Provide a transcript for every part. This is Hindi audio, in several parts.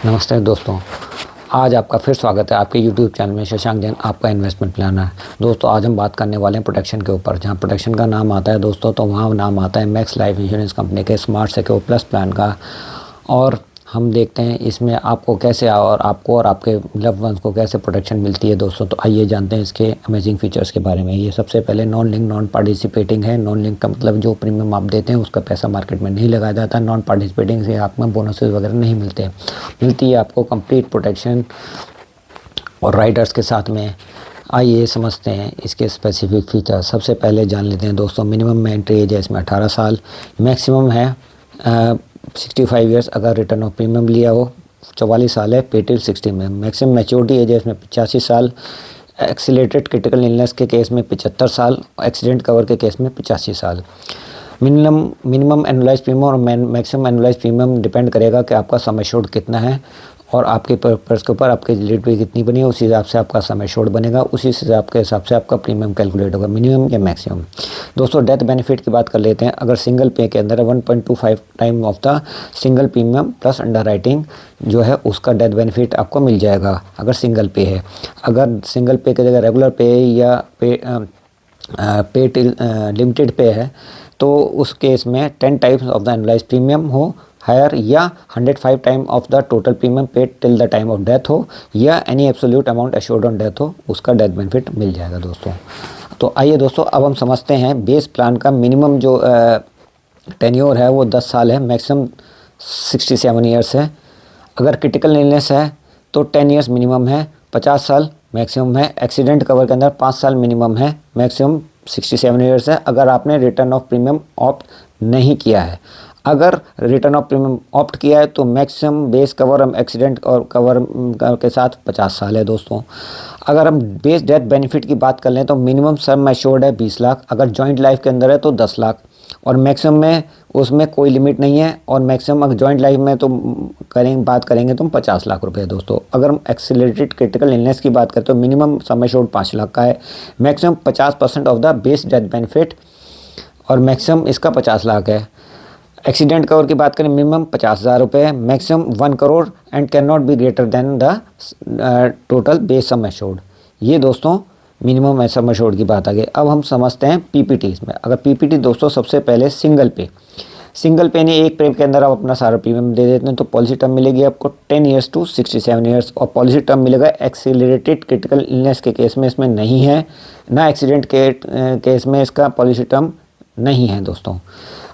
नमस्ते दोस्तों। आज आपका फिर स्वागत है आपके YouTube चैनल में शशांक जैन आपका इन्वेस्टमेंट प्लानर। दोस्तों आज हम बात करने वाले हैं प्रोटेक्शन के ऊपर। जहां प्रोटेक्शन का नाम आता है दोस्तों तो वहां नाम आता है मैक्स लाइफ इंश्योरेंस कंपनी के स्मार्ट सिक्योर प्लस प्लान का। और हम देखते हैं इसमें आपको कैसे और आपके लव्ड वंस को कैसे प्रोटेक्शन मिलती है दोस्तों। तो आइए जानते हैं इसके अमेजिंग फीचर्स के बारे में। ये सबसे पहले नॉन लिंक नॉन पार्टिसिपेटिंग है। नॉन लिंक का मतलब जो प्रीमियम आप देते हैं उसका पैसा मार्केट में नहीं लगाया जाता। नॉन पार्टिसिपेटिंग से आपको बोनसेस वगैरह नहीं मिलती है आपको कंप्लीट प्रोटेक्शन और राइडर्स के साथ में। आइए समझते हैं इसके स्पेसिफिक फीचर। सबसे पहले जान लेते हैं दोस्तों मिनिमम में एंट्री एज है इसमें 18 साल, मैक्सिमम है 65 ईयर्स। अगर रिटर्न ऑफ प्रीमियम लिया हो 44 साल है पे टिल 60 में। मैक्सिमम मैच्योरिटी एज है इसमें 85 साल। एक्सीलरेटेड क्रिटिकल इलनेस के केस में 75 साल, एक्सीडेंट कवर के केस में 85 साल। मिनिमम एनुअलाइज प्रीमियम और मैक्सिमम एनुअलाइज प्रीमियम डिपेंड करेगा कि आपका सम एश्योर्ड कितना है और आपके पर्पस के ऊपर आपकी लिमिट कितनी बनी है। उसी हिसाब से आपका सम एश्योर्ड बनेगा, उसी हिसाब से आपका प्रीमियम कैलकुलेट होगा, मिनिमम या मैक्सिमम। दोस्तों डेथ बेनिफिट की बात कर लेते हैं। अगर सिंगल पे के अंदर 1.25 time of the single premium plus under writing जो है उसका डेथ बेनिफिट आपको मिल जाएगा अगर सिंगल पे है। अगर सिंगल पे की जगह रेगुलर पे या पे लिमिटेड पे है तो उस केस में 10 times of the annualise premium हो हायर, या 105 time of the total premium paid till the time of death हो, या any absolute amount assured on death हो, उसका डेथ बेनिफिट मिल जाएगा दोस्तों। तो आइए दोस्तों अब हम समझते हैं बेस प्लान का मिनिमम जो टेन्योर है वो 10 साल है, मैक्सिमम 67 ईयर्स है। अगर क्रिटिकल इलनेस है तो 10 ईयर्स मिनिमम है, 50 साल मैक्सिमम है। एक्सीडेंट कवर के अंदर 5 साल मिनिमम है, मैक्सिमम 67 ईयर्स है। अगर आपने रिटर्न ऑफ प्रीमियम ऑप्ट नहीं किया है, अगर रिटर्न ऑफ प्रीमियम ऑप्ट किया है तो मैक्सिमम बेस कवर हम एक्सीडेंट और कवर के साथ 50 साल है दोस्तों। अगर हम बेस डेथ बेनिफिट की बात कर लें तो मिनिमम सम एश्योर्ड है 20 लाख। अगर जॉइंट लाइफ के अंदर है तो 10 लाख, और मैक्सिमम में उसमें कोई लिमिट नहीं है। और मैक्सिमम अगर जॉइंट लाइफ में तो बात करेंगे तो 50 लाख रुपए दोस्तों। अगर हम एक्सीलरेटेड क्रिटिकल इलनेस की बात करें तो मिनिमम सम एश्योर्ड 5 लाख का है, maximum 50% of the base death benefit और मैक्सिमम इसका 50 लाख है। एक्सीडेंट कवर की बात करें मिनिमम 50,000 रुपये, maximum 1 crore and can not be greater than the total base sum assured. ये दोस्तों मिनिमम सम एश्योर्ड की बात आ गई। अब हम समझते हैं पीपीटी में। अगर पीपीटी दोस्तों सबसे पहले सिंगल पे ने एक पे के अंदर आप अपना सारा प्रीमियम दे देते हैं तो पॉलिसी टर्म मिलेगी आपको 10 ईयर्स टू 67 ईयर्स। और पॉलिसी टर्म मिलेगा एक्सीलरेटेड क्रिटिकल इलनेस के केस में इसमें नहीं है, ना एक्सीडेंट के केस में इसका पॉलिसी टर्म नहीं है दोस्तों।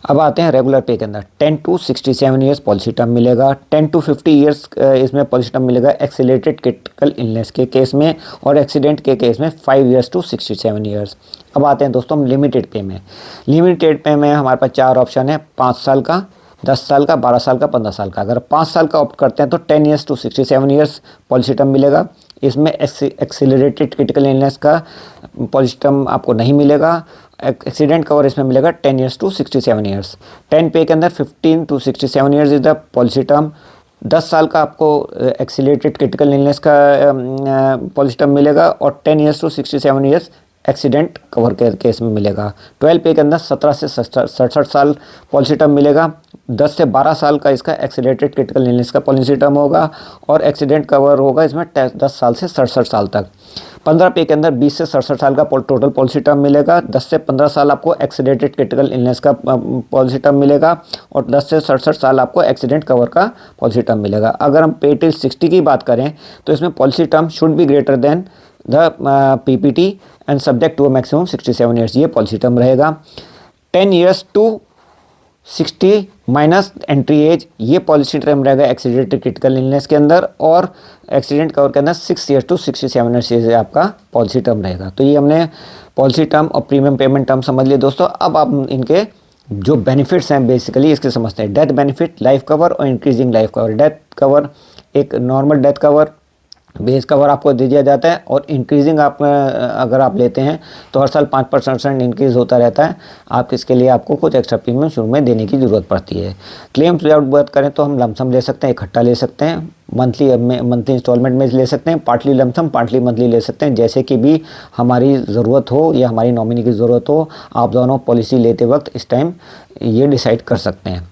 अब आते हैं रेगुलर पे के अंदर 10 टू 67 ईयर्स पॉलिसी टर्म मिलेगा, 10 टू 50 ईयर्स इसमें पॉलिसी टर्म मिलेगा एक्सीलरेटेड क्रिटिकल इलनेस के केस में, और एक्सीडेंट के केस में 5 ईयर्स टू 67 ईयर्स। अब आते हैं दोस्तों लिमिटेड पे में। लिमिटेड पे में हमारे पास 4 ऑप्शन है, 5 साल का, 10 साल का, 12 साल का, 15 साल का। अगर 5 साल का ऑप्ट करते हैं तो 10 years to 67 years policy term मिलेगा। इसमें एक्सीलरेटेड क्रिटिकल इलनेस का पॉलिसी टर्म आपको नहीं मिलेगा। एक्सीडेंट कवर इसमें मिलेगा 10 ईयर्स टू 67 ईयर्स। 10 पे के अंदर 15 to 67 years is the policy term. 10 साल का आपको एक्सीलरेटेड क्रिटिकल इलनेस का पॉलिसी टर्म मिलेगा, और 10 years to 67 years accident cover के केस में मिलेगा। 12 पे के अंदर 17 से 67 साल पॉलिसी टर्म मिलेगा। 10 से 12 साल का इसका एक्सीलरेटेड क्रिटिकल इलनेस का पॉलिसी टर्म होगा, और एक्सीडेंट कवर होगा इसमें 10 साल से 67 साल तक। 15 पे के अंदर 20 से 67 साल का टोटल पॉलिसी टर्म मिलेगा। 10 से 15 साल आपको एक्सीलरेटेड क्रिटिकल इलनेस का पॉलिसी टर्म मिलेगा, और 10 से 67 साल आपको एक्सीडेंट कवर का पॉलिसी टर्म मिलेगा। अगर हम पे टिल 60 की बात करें तो इसमें policy term should be greater than the PPT and subject to maximum 67 years, ये पॉलिसी टर्म रहेगा। 10 years to 60 minus entry age, ये पॉलिसी टर्म रहेगा एक्सीडेंटेड क्रिटिकल इलनेस के अंदर, और एक्सीडेंट कवर के अंदर 6 ईयर्स टू 67 ईयर्स आपका पॉलिसी टर्म रहेगा। तो ये हमने पॉलिसी टर्म और प्रीमियम पेमेंट टर्म समझ लिए दोस्तों। अब आप इनके जो बेनिफिट्स हैं बेसिकली इसके समझते हैं। डेथ बेनिफिट, लाइफ कवर और increasing life cover. Death cover एक normal death cover base cover आपको दे दिया जाता है, और इंक्रीजिंग आप अगर आप लेते हैं तो हर साल 5% इंक्रीज़ होता रहता है। आप इसके लिए आपको कुछ एक्स्ट्रा प्रीमियम शुरू में देने की ज़रूरत पड़ती है। क्लेम्स विदाउट बात करें तो हम लमसम ले सकते हैं, इकट्ठा ले सकते हैं, मंथली इंस्टॉलमेंट में ले सकते हैं, पार्टली लमसम, पार्टली मंथली ले सकते हैं, जैसे कि भी हमारी ज़रूरत हो या हमारी नॉमिनी की ज़रूरत हो। आप दोनों पॉलिसी लेते वक्त इस टाइम ये डिसाइड कर सकते हैं।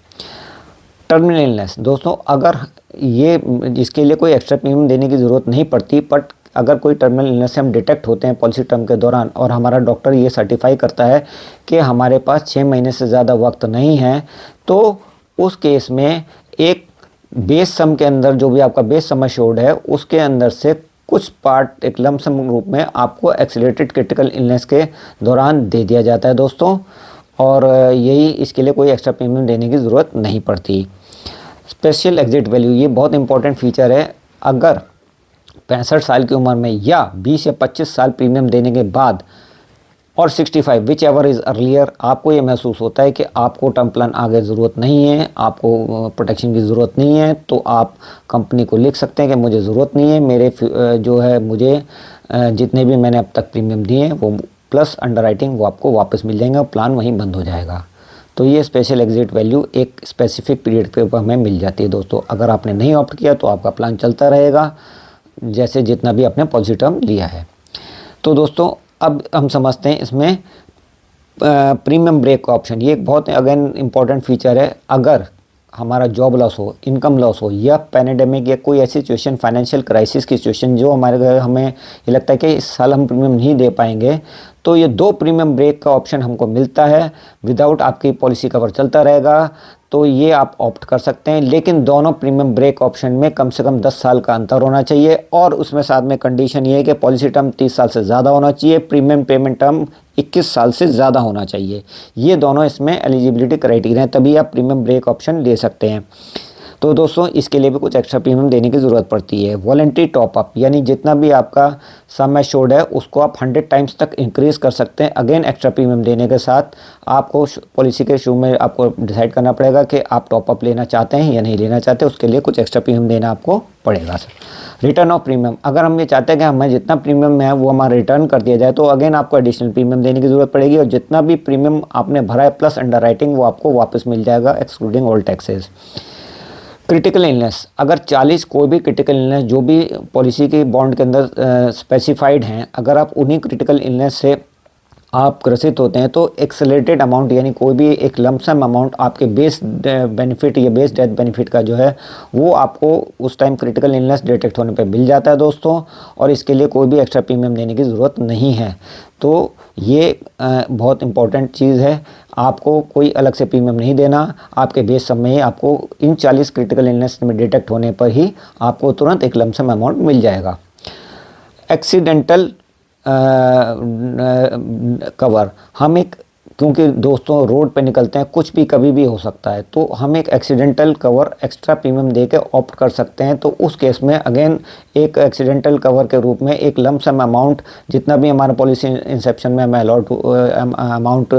टर्मिनल इलनेस दोस्तों, अगर ये इसके लिए कोई एक्स्ट्रा प्रीमियम देने की ज़रूरत नहीं पड़ती। बट अगर कोई टर्मिनल इलनेस से हम डिटेक्ट होते हैं पॉलिसी टर्म के दौरान और हमारा डॉक्टर ये सर्टिफाई करता है कि हमारे पास 6 महीने से ज़्यादा वक्त नहीं है, तो उस केस में एक बेस सम के अंदर जो भी आपका बेस सम एश्योर्ड है उसके अंदर से कुछ पार्ट एक लम सम रूप में आपको एक्सीलरेटेड क्रिटिकल इलनेस के दौरान दे दिया जाता है दोस्तों। और यही इसके लिए कोई एक्स्ट्रा प्रीमियम देने की ज़रूरत नहीं पड़ती। स्पेशल एग्जिट वैल्यू ये बहुत इंपॉर्टेंट फीचर है। अगर 65 साल की उम्र में या 20 या 25 साल प्रीमियम देने के बाद और 65 विच एवर इज़ अर्लियर आपको ये महसूस होता है कि आपको टर्म प्लान आगे ज़रूरत नहीं है, आपको प्रोटेक्शन की ज़रूरत नहीं है, तो आप कंपनी को लिख सकते हैं कि मुझे ज़रूरत नहीं है, मेरे जो है मुझे जितने भी मैंने अब तक प्रीमियम दिए हैं वो प्लस अंडरराइटिंग वो आपको वापस मिल जाएंगे और प्लान वहीं बंद हो जाएगा। तो ये स्पेशल एग्जिट वैल्यू एक स्पेसिफिक पीरियड पे हमें मिल जाती है दोस्तों। अगर आपने नहीं ऑप्ट किया तो आपका प्लान चलता रहेगा जैसे जितना भी आपने पॉलिसी टर्म लिया है। तो दोस्तों अब हम समझते हैं इसमें प्रीमियम ब्रेक का ऑप्शन। ये एक बहुत अगेन इम्पॉर्टेंट फीचर है। अगर हमारा जॉब लॉस हो, इनकम लॉस हो या पैंडेमिक या कोई ऐसी सिचुएशन फाइनेंशियल क्राइसिस की सिचुएशन जो हमारे घर हमें ये लगता है कि इस साल हम प्रीमियम नहीं दे पाएंगे, तो ये 2 प्रीमियम ब्रेक का ऑप्शन हमको मिलता है। विदाउट आपकी पॉलिसी कवर चलता रहेगा, तो ये आप ऑप्ट कर सकते हैं। लेकिन दोनों प्रीमियम ब्रेक ऑप्शन में कम से कम 10 साल का अंतर होना चाहिए और उसमें साथ में कंडीशन ये है कि पॉलिसी टर्म 30 साल से ज़्यादा होना चाहिए, प्रीमियम पेमेंट टर्म 21 साल से ज़्यादा होना चाहिए। ये दोनों इसमें एलिजिबिलिटी क्राइटेरिया हैं, तभी आप प्रीमियम ब्रेक ऑप्शन ले सकते हैं। तो दोस्तों इसके लिए भी कुछ एक्स्ट्रा प्रीमियम देने की ज़रूरत पड़ती है। वॉलंटरी टॉपअप यानी जितना भी आपका सम एश्योर्ड है उसको आप 100 टाइम्स तक इंक्रीज़ कर सकते हैं। अगेन एक्स्ट्रा प्रीमियम देने के साथ आपको पॉलिसी के शुरू में आपको डिसाइड करना पड़ेगा कि आप टॉपअप लेना चाहते हैं या नहीं लेना चाहते, उसके लिए कुछ एक्स्ट्रा प्रीमियम देना आपको पड़ेगा सर। रिटर्न ऑफ प्रीमियम, अगर हम ये चाहते हैं कि हमें जितना प्रीमियम है वो हमारा रिटर्न कर दिया जाए तो अगेन आपको एडिशनल प्रीमियम देने की ज़रूरत पड़ेगी और जितना भी प्रीमियम आपने भरा है प्लस अंडर राइटिंग वो आपको वापस मिल जाएगा excluding all taxes. Critical illness, अगर 40 कोई भी क्रिटिकल इलनेस जो भी पॉलिसी के बॉन्ड के अंदर स्पेसिफाइड हैं, अगर आप उन्हीं क्रिटिकल इलनेस से आप ग्रसित होते हैं तो एक्सेलरेटेड अमाउंट यानी कोई भी एक लमसम अमाउंट आपके बेस बेनिफिट या बेस डेथ बेनिफिट का जो है वो आपको उस टाइम क्रिटिकल इलनेस डिटेक्ट होने पे मिल जाता है दोस्तों। और इसके लिए कोई भी एक्स्ट्रा प्रीमियम देने की ज़रूरत नहीं है। तो ये बहुत इंपॉर्टेंट चीज़ है, आपको कोई अलग से प्रीमियम नहीं देना। आपके बेस समय आपको इन 40 क्रिटिकल इलनेस में डिटेक्ट होने पर ही आपको तुरंत एक लमसम अमाउंट मिल जाएगा। एक्सीडेंटल कवर, हम एक क्योंकि दोस्तों रोड पे निकलते हैं कुछ भी कभी भी हो सकता है, तो हम एक एक्सीडेंटल कवर एक्स्ट्रा प्रीमियम दे के ऑप्ट कर सकते हैं। तो उस केस में अगेन एक एक्सीडेंटल कवर के रूप में एक लमसम अमाउंट जितना भी हमारा पॉलिसी इंसेप्शन में हमें अलॉट अमाउंट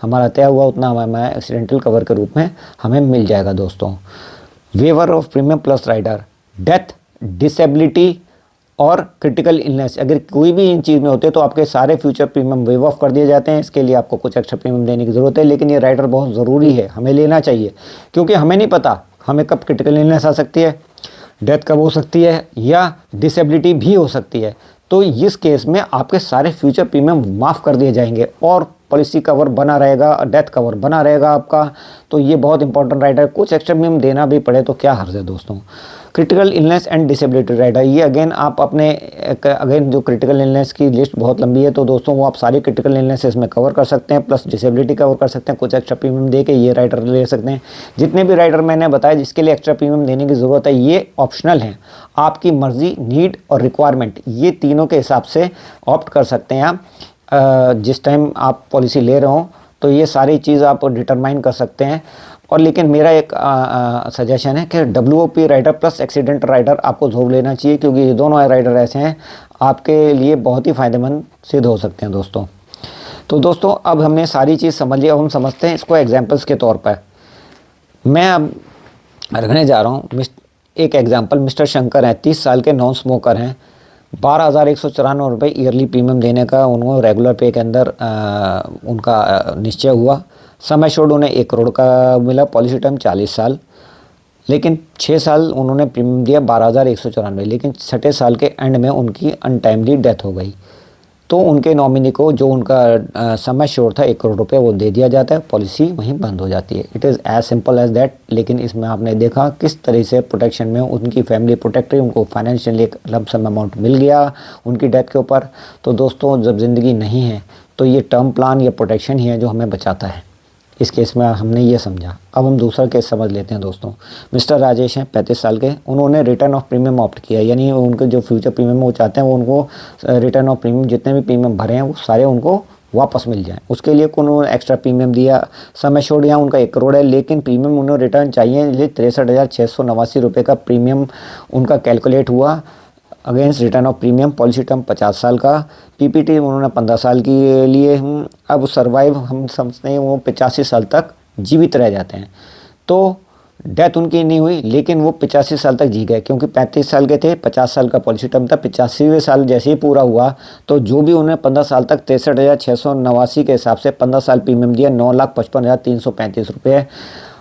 हमारा तय हुआ उतना हमें एक्सीडेंटल कवर के रूप में हमें मिल जाएगा दोस्तों। Waiver of premium plus rider, death, disability और क्रिटिकल इलनेस अगर कोई भी इन चीज़ में होते हैं तो आपके सारे फ्यूचर प्रीमियम वेव ऑफ कर दिए जाते हैं। इसके लिए आपको कुछ एक्स्ट्रा प्रीमियम देने की ज़रूरत है, लेकिन ये राइडर बहुत ज़रूरी है, हमें लेना चाहिए क्योंकि हमें नहीं पता हमें कब क्रिटिकल इलनेस आ सकती है, डेथ कब हो सकती है या डिसेबिलिटी भी हो सकती है। तो इस केस में आपके सारे फ्यूचर प्रीमियम माफ़ कर दिए जाएंगे और पॉलिसी कवर बना रहेगा, डेथ कवर बना रहेगा आपका। तो ये बहुत इंपॉर्टेंट राइडर, कुछ एक्स्ट्रा प्रीमियम देना भी पड़े तो क्या हर्ज है दोस्तों। Critical illness and disability rider, ये अगेन आप अपने अगेन जो क्रिटिकल इलनेस की लिस्ट बहुत लंबी है तो दोस्तों वो आप सारी क्रिटिकल इलनेस इसमें कवर कर सकते हैं प्लस डिसेबिलिटी कवर कर सकते हैं, कुछ एक्स्ट्रा प्रीमियम दे के ये राइडर ले सकते हैं। जितने भी राइडर मैंने बताया जिसके लिए एक्स्ट्रा प्रीमियम देने की ज़रूरत है ये ऑप्शनल है, आपकी मर्जी, नीड और रिक्वायरमेंट ये तीनों के हिसाब से ऑप्ट कर सकते हैं आप। जिस टाइम आप पॉलिसी ले रहे हो तो ये सारी चीज़ आप डिटरमाइन कर सकते हैं। और लेकिन मेरा एक सजेशन है कि WOP rider plus accident rider आपको ज़रूर लेना चाहिए क्योंकि ये दोनों राइडर ऐसे हैं आपके लिए बहुत ही फ़ायदेमंद सिद्ध हो सकते हैं दोस्तों। तो दोस्तों अब हमने सारी चीज़ समझ लिया, अब हम समझते हैं इसको एग्जांपल्स के तौर पर। मैं अब रखने जा रहा हूँ एक एग्जांपल। मिस्टर शंकर हैं, 30 साल के नॉन स्मोकर हैं, 12,194 रुपये ईयरली प्रीमियम देने का उनको रेगुलर पे के अंदर उनका निश्चय हुआ। समय छोड़ उन्हें 1 करोड़ का मिला, पॉलिसी टर्म 40 साल, लेकिन 6 साल उन्होंने प्रीमियम दिया 12,194, लेकिन 6ठे साल के एंड में उनकी अनटाइमली डेथ हो गई। तो उनके नॉमिनी को जो उनका सम एश्योर्ड था 1 करोड़ रुपए वो दे दिया जाता है, पॉलिसी वहीं बंद हो जाती है। It is as simple as that. लेकिन इसमें आपने देखा किस तरह से प्रोटेक्शन में उनकी फैमिली प्रोटेक्ट रही, उनको फाइनेंशियली एक लंप सम अमाउंट मिल गया उनकी डेथ के ऊपर। तो दोस्तों जब ज़िंदगी नहीं है तो ये टर्म प्लान या प्रोटेक्शन ही है जो हमें बचाता है। इस केस में हमने ये समझा। अब हम दूसरा केस समझ लेते हैं दोस्तों। मिस्टर राजेश हैं 35 साल के, उन्होंने रिटर्न ऑफ प्रीमियम ऑप्ट किया, यानी उनके जो फ्यूचर प्रीमियम वो चाहते हैं वो उनको रिटर्न ऑफ प्रीमियम जितने भी प्रीमियम भरे हैं वो सारे उनको वापस मिल जाए। उसके लिए उन्होंने एक्स्ट्रा प्रीमियम दिया। सम एश्योर्ड यहाँ उनका 1 करोड़ है, लेकिन प्रीमियम उन्हें रिटर्न चाहिए, इसलिए 63,689 रुपये का प्रीमियम उनका कैलकुलेट हुआ against return of premium. Policy term 50 साल का, पीपीटी उन्होंने 15 साल के लिए। अब सर्वाइव हम समझते हैं वो 85 साल तक जीवित रह जाते हैं। तो डेथ उनकी नहीं हुई लेकिन वो 85 साल तक जी गए, क्योंकि 35 साल के थे, 50 साल का पॉलिसी टर्म था। 85वें साल जैसे ही पूरा हुआ तो जो भी उन्हें 15 साल तक 63,689 के हिसाब से 15 साल प्रीमियम दिया, 9,55,335 रुपये,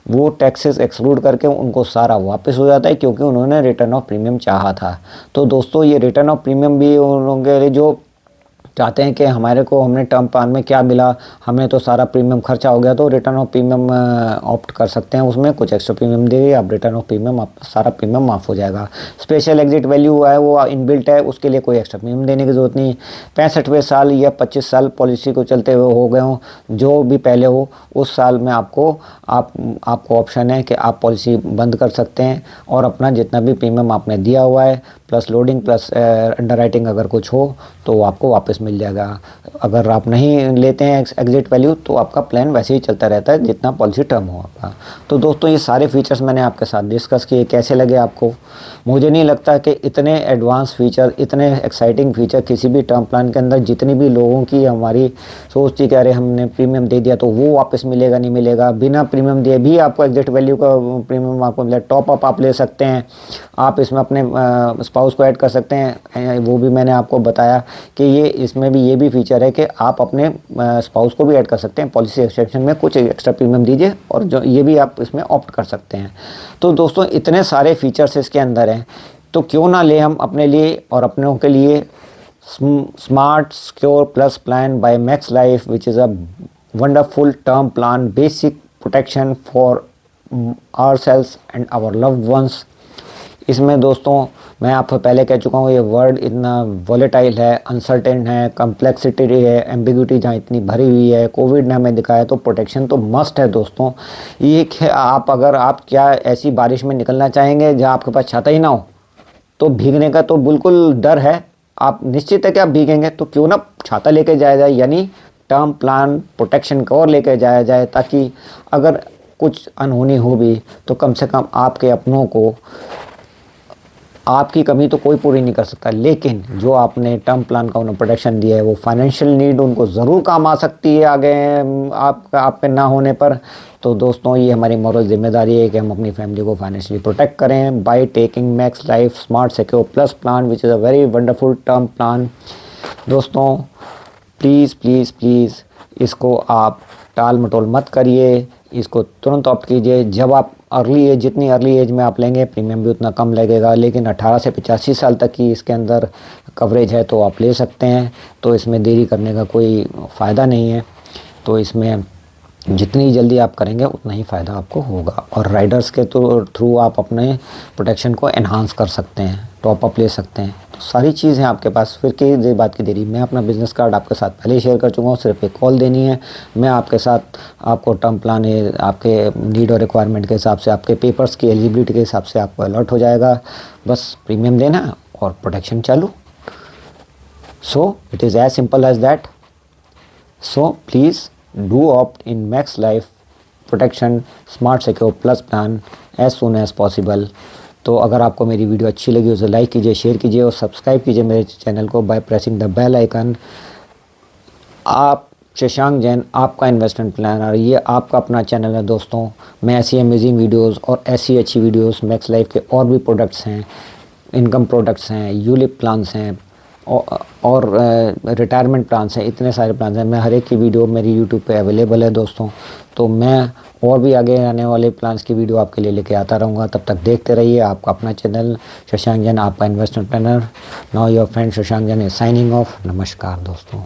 वो टैक्सेस एक्सक्लूड करके उनको सारा वापस हो जाता है, क्योंकि उन्होंने रिटर्न ऑफ प्रीमियम चाहा था। तो दोस्तों ये रिटर्न ऑफ प्रीमियम भी उन लोगों के लिए जो चाहते हैं कि हमारे को हमने टर्म प्लान में क्या मिला, हमें तो सारा प्रीमियम खर्चा हो गया, तो रिटर्न ऑफ प्रीमियम ऑप्ट कर सकते हैं। उसमें कुछ एक्स्ट्रा प्रीमियम देंगे, अब रिटर्न ऑफ प्रीमियम आप सारा प्रीमियम माफ़ हो जाएगा। स्पेशल एग्जिट वैल्यू है वो इनबिल्ट है, उसके लिए कोई एक्स्ट्रा प्रीमियम देने की ज़रूरत नहीं। 65वें साल या 25 साल पॉलिसी को चलते हुए हो गए हों, जो भी पहले हो उस साल में आपको ऑप्शन है कि आप पॉलिसी बंद कर सकते हैं और अपना जितना भी प्रीमियम आपने दिया हुआ है plus loading plus under writing अगर कुछ हो तो आपको वापस मिल जाएगा। अगर आप नहीं लेते हैं एग्जिट वैल्यू तो आपका प्लान वैसे ही चलता रहता है जितना पॉलिसी टर्म हो आपका। तो दोस्तों ये सारे फीचर्स मैंने आपके साथ डिस्कस किए, कैसे लगे आपको? मुझे नहीं लगता कि इतने एडवांस फीचर, इतने एक्साइटिंग फीचर किसी भी टर्म प्लान के अंदर, जितनी भी लोगों की हमारी सोच थी कि अरे हमने प्रीमियम दे दिया तो वो वापस मिलेगा नहीं मिलेगा, बिना प्रीमियम दिए भी आपको एग्जिट वैल्यू का प्रीमियम आपको मिलेगा। टॉप अप आप ले सकते हैं, आप इसमें अपने स्पाउस को ऐड कर सकते हैं, वो भी मैंने आपको बताया कि ये इसमें भी ये भी फीचर है कि आप अपने स्पाउस को भी ऐड कर सकते हैं। पॉलिसी एक्सटेंशन में कुछ एक्स्ट्रा प्रीमियम दीजिए और जो ये भी आप इसमें ऑप्ट कर सकते हैं। तो दोस्तों इतने सारे फीचर्स इसके अंदर हैं, तो क्यों ना ले हम अपने लिए और अपनों के लिए smart secure plus plan by max life, which is a wonderful term plan, basic protection for ourselves and our loved ones. इसमें दोस्तों मैं आपको पहले कह चुका हूँ ये वर्ड इतना वॉलेटाइल है, अनसर्टेन है, कम्प्लेक्सिटी है, एम्बिग्यूटी जहाँ इतनी भरी हुई है, कोविड ने हमें दिखाया, तो प्रोटेक्शन तो मस्ट है दोस्तों। ये आप अगर आप क्या ऐसी बारिश में निकलना चाहेंगे जहाँ आपके पास छाता ही ना हो, तो भीगने का तो बिल्कुल डर है, आप निश्चित है कि आप भीगेंगे, तो क्यों ना छाता लेके जाया जाए, यानी टर्म प्लान प्रोटेक्शन कवर लेके जाया जाए, ताकि अगर कुछ अनहोनी हो भी तो कम से कम आपके अपनों को, आपकी कमी तो कोई पूरी नहीं कर सकता, लेकिन जो आपने टर्म प्लान का उन्हें प्रोटेक्शन दिया है वो फाइनेंशियल नीड उनको ज़रूर काम आ सकती है आगे आपके ना होने पर। तो दोस्तों ये हमारी मॉरल जिम्मेदारी है कि हम अपनी फैमिली को फाइनेंशियली प्रोटेक्ट करें by taking max life smart secure plus plan, which is a very wonderful term plan. दोस्तों प्लीज़ प्लीज़ प्लीज़ इसको आप टाल मटोल मत करिए, इसको तुरंत ऑप्ट कीजिए। जब आप अर्ली एज, जितनी अर्ली एज में आप लेंगे प्रीमियम भी उतना कम लगेगा, लेकिन 18 से 85 साल तक की इसके अंदर कवरेज है तो आप ले सकते हैं। तो इसमें देरी करने का कोई फ़ायदा नहीं है, तो इसमें जितनी जल्दी आप करेंगे उतना ही फ़ायदा आपको होगा। और राइडर्स के थ्रू आप अपने प्रोटेक्शन को एनहांस कर सकते हैं, टॉप अप ले सकते हैं, तो सारी चीज़ है आपके पास। फिर की बात की देरी, मैं अपना बिज़नेस कार्ड आपके साथ पहले ही शेयर कर चुका हूँ, सिर्फ एक कॉल देनी है, मैं आपके साथ आपको टर्म प्लान है आपके नीड और रिक्वायरमेंट के हिसाब से, आपके पेपर्स की एलिजिबिलिटी के हिसाब से आपको अलर्ट हो जाएगा। बस प्रीमियम देना और प्रोटेक्शन चालू। So it is as simple as that. So please do opt in Max Life Protection Smart Secure Plus Plan as soon as possible। तो अगर आपको मेरी वीडियो अच्छी लगी उसे लाइक कीजिए, शेयर कीजिए और सब्सक्राइब कीजिए मेरे चैनल को by pressing the bell icon. आप शशांक जैन, आपका इन्वेस्टमेंट प्लानर, ये आपका अपना चैनल है दोस्तों। मैं ऐसी अमेजिंग वीडियोस और ऐसी अच्छी वीडियोस मैक्स लाइफ के और भी प्रोडक्ट्स हैं, इनकम प्रोडक्ट्स हैं, यूलिप प्लान्स हैं, और रिटायरमेंट प्लान्स हैं, इतने सारे प्लान्स हैं। मैं हर एक की वीडियो मेरी यूट्यूब पे अवेलेबल है दोस्तों। तो मैं और भी आगे आने वाले प्लान्स की वीडियो आपके लिए लेके आता रहूँगा। तब तक देखते रहिए आपका अपना चैनल शशांक जैन, आपका investment planner. Now your friend Shashank Jain is signing off. नमस्कार दोस्तों।